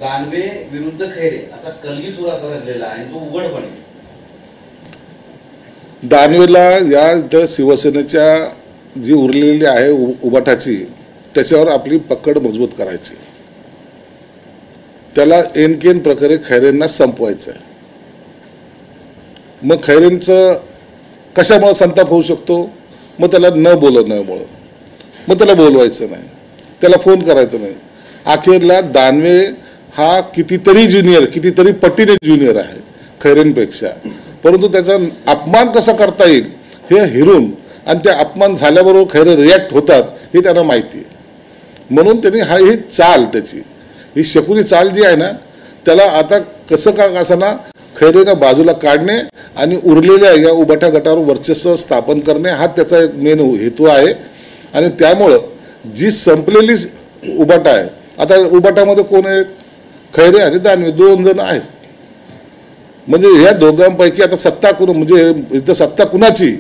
दानवे विरुद्ध खैरे असा कलगीतुरा करलेला आहे तो उघडपणे दानवेला या शिवसेनेच्या जी उरलेली आहे उबाटाची त्याच्यावर आपली पकड मजबूत करायची, त्याला एनकेन प्रकारे खैरेंना संपवायचं आहे। मग खैरेंचं कशामुळे संताप होऊ शकतो? मग त्याला न बोलवण्यामुळं, मग त्याला बोलवायचं नाही, त्याला फोन करायचं नाही। अखेरला दानवे हा कितीतरी ज्युनियर, कितीतरी पटीने ज्युनियर आहे खैरेंपेक्षा, परंतु त्याचा अपमान कसा करता येईल हे हिरून आणि ते अपमान झाल्याबरोबर खैरे रिॲक्ट होतात हे त्यांना माहिती आहे। म्हणून त्यांनी ही चाल, त्याची ही शकुनी चाल जी आहे ना, त्याला आता कसं का असताना खैरेनं बाजूला काढणे आणि उरलेल्या या उबाटा गटावर वर्चस्व स्थापन करणे हा त्याचा एक मेन हेतू आहे। आणि त्यामुळं जी संपलेली उबाटा आहे, आता उबाटामध्ये कोण आहेत? खैरे आणि दानवे दोन जण आहेत। म्हणजे ह्या दोघांपैकी आता सत्ता कुण, म्हणजे इथं सत्ता कुणाची,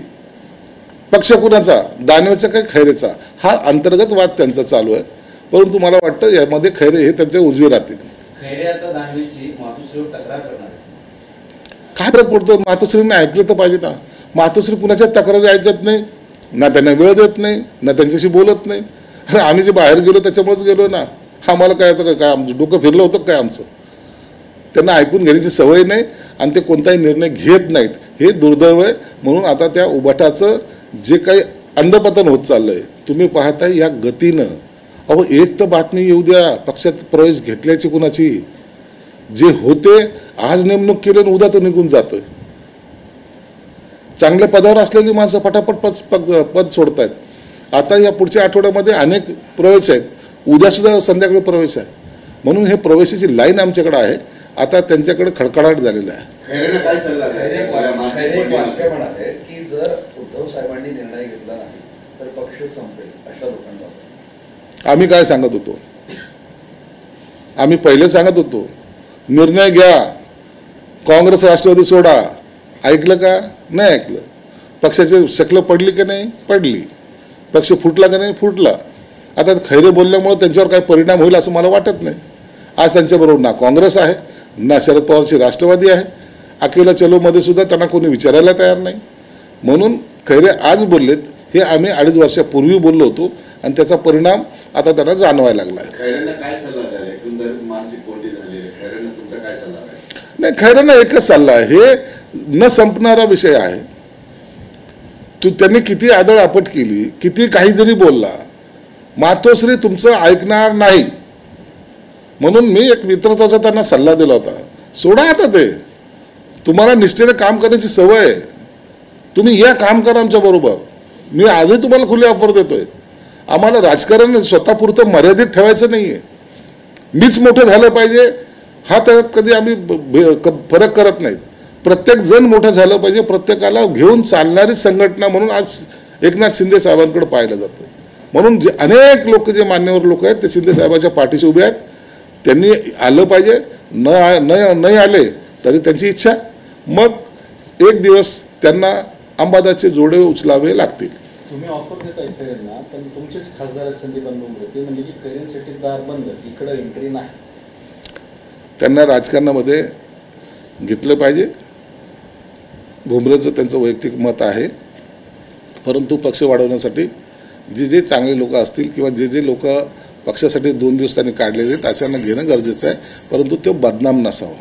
पक्ष कुणाचा, दानवेचा काय खैरेचा, हा अंतर्गत वाद त्यांचा चालू आहे। परंतु मला वाटतं यामध्ये खैरे हे त्यांचे उजवे राहतील। खैरे आता दानवेची मातोश्रीवर तक्रार करणार आहे, काय फरक पडतो? मातोश्रीने ऐकलं तर पाहिजे ना। मातोश्री कुणाच्या तक्रारी ऐकत नाही, ना त्यांना वेळ देत नाही, ना त्यांच्याशी बोलत नाही। अरे आम्ही जे बाहेर गेलो त्याच्यामुळेच गेलो ना, आम्हाला काय आता काय आमचं डोकं फिरलं होतं काय आमचं? त्यांना ऐकून घेण्याची सवय नाही आणि ते कोणताही निर्णय घेत नाहीत, हे दुर्दैव आहे। म्हणून आता त्या उबाटाचं जे काही अंधपतन होत चाललंय तुम्ही पाहताय या गतीनं। अहो एक तर बातमी येऊ द्या पक्षात प्रवेश घेतल्याची कुणाची, जे होते आज नेमणूक केली आणि उद्या तो निघून जातोय। चांगल्या पदावर असलेली माणसं फटाफट पद सोडतायत। आता या पुढच्या आठवड्यामध्ये अनेक प्रवेश आहेत, उद्या सुद्धा संध्याकाळी प्रवेश आहे। म्हणून हे प्रवेशाची लाईन आमच्याकडे आहे, आता त्यांच्याकडे खडखडाट झालेला आहे। म्हणाले की जर उद्धव साहेबांनी निर्णय घेतला नाही तर पक्ष संपेल अशा लोकांना आम्ही काय सांगत होतो? आम्ही पहिले सांगत होतो निर्णय घ्या, काँग्रेस राष्ट्रवादी सोडा। ऐकलं का? नाही ऐकलं। पक्षाची शक्ल पडली की नाही? पडली। पक्ष फुटला का नाही? फुटला। आता खैरे बोलल्यामुळे त्यांच्यावर काय परिणाम होईल असं मला वाटत नाही। आज त्यांच्याबरोबर ना काँग्रेस आहे ना शरद पवारची राष्ट्रवादी आहे, अकेला चलोमध्ये सुद्धा त्यांना कोणी विचारायला तयार नाही। म्हणून खैरे आज बोललेत हे आम्ही 2.5 वर्षापूर्वी बोललो होतो आणि त्याचा परिणाम आता त्यांना जाणवायला लागला आहे। खैरेंना काय सल्ला द्याल? एकंदरीत मानसिक कोंडी झाली आहे, खैरेंना तुमचा काय सल्ला आहे? नाही, खैरेंना एकच सल्ला आहे, हे न संपणारा विषय आहे। त्यांनी किती आदळ आपट केली, किती काही जरी बोलला, मातोश्री तुमचं ऐकणार नाही। म्हणून मी एक मित्राचा त्यांना सल्ला दिला होता, सोडा आता ते, तुम्हाला निष्ठेने काम करण्याची सवय आहे, तुम्ही या काम करा आमच्या बरोबर। मी आजही तुम्हाला खुली ऑफर देतोय। आम्हाला राजकारण स्वतःपुरतं मर्यादित ठेवायचं नाहीये, मीच मोठं झालं पाहिजे हा त्यात कधी आम्ही फरक करत नाहीत। प्रत्येक जण मोठं झालं पाहिजे, प्रत्येकाला घेऊन चालणारी संघटना म्हणून आज एकनाथ शिंदे साहेबांकडे पाहिलं जातं। म्हणून जे अनेक लोक, जे मान्यवर लोक आहेत ते शिंदे साहेबांच्या पाठीशी उभे आहेत। त्यांनी आलं पाहिजे, नाही आले तरी त्यांची इच्छा, मग एक दिवस त्यांना अंबादाचे जोडे उचलावे लागतील। तुम्ही ऑफर देताय खैरेंना, पण तुमचेच खासदार आहेत संदीप अनमोल, ते म्हणजे की खैरेंसाठी दार बंद, इकडे एंट्री नाही। त्यांना राजकारणामध्ये घेतलं पाहिजे, भुमरेचं त्यांचं वैयक्तिक मत आहे। परंतु पक्ष वाढवण्यासाठी जे चांगले लोक असतील किंवा जे लोक पक्षासाठी 2 दिवस त्यांनी काढलेले आहेत अशांना घेणं गरजेचं आहे, परंतु ते बदनाम नसावं।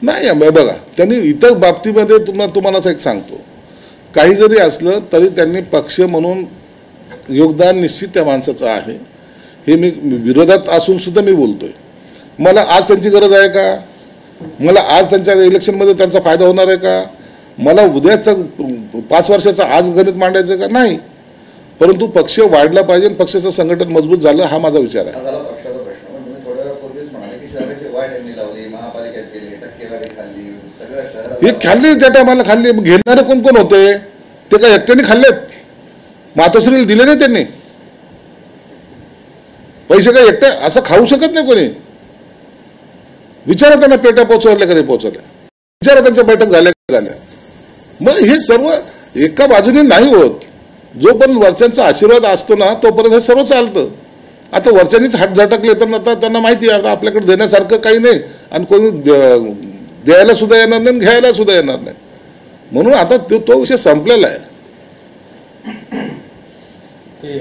नाही बघा, त्यांनी इतर बाबतीमध्ये तुम्हालाच एक सांगतो, काही जरी असलं तरी त्यांनी पक्ष म्हणून योगदान निश्चित त्या माणसाचं आहे, हे मी विरोधात असून सुद्धा मी बोलतोय। मला आज त्यांची गरज आहे का? मला आज त्यांच्या इलेक्शनमध्ये त्यांचा फायदा होणार आहे का? मला उद्याचा 5 वर्षाचा आज गणित मांडायचं का? नाही। परंतु पक्ष वाढला पाहिजे, पक्षाचं संघटन मजबूत झालं हा माझा विचार आहे। हे खाल्ली त्या टायमाला, खाल्ली, घेणारे कोण कोण होते? ते काय एकट्याने खाल्लेत? मातोश्रीला दिले नाही त्यांनी पैसे, काय एकट्या असं खाऊ शकत नाही कोणी। विचारा त्यांना पेट्या पोचवल्या का नाही पोचवल्या, विचारा त्यांच्या बैठक झाल्या का झाल्या। मग हे सर्व एका बाजूने नाही होत, जो पण वरच्यांचा आशीर्वाद असतो ना तोपर्यंत हे सर्व चालतं. आता वरच्यांनीच हात झटकले तर आता त्यांना माहिती आहे आता आपल्याकडे देण्यासारखं काही नाही आणि कोणी द्यायला सुद्धा येणार नाही घ्यायला सुद्धा येणार नाही. म्हणून आता तो विषय संपलेला आहे. ते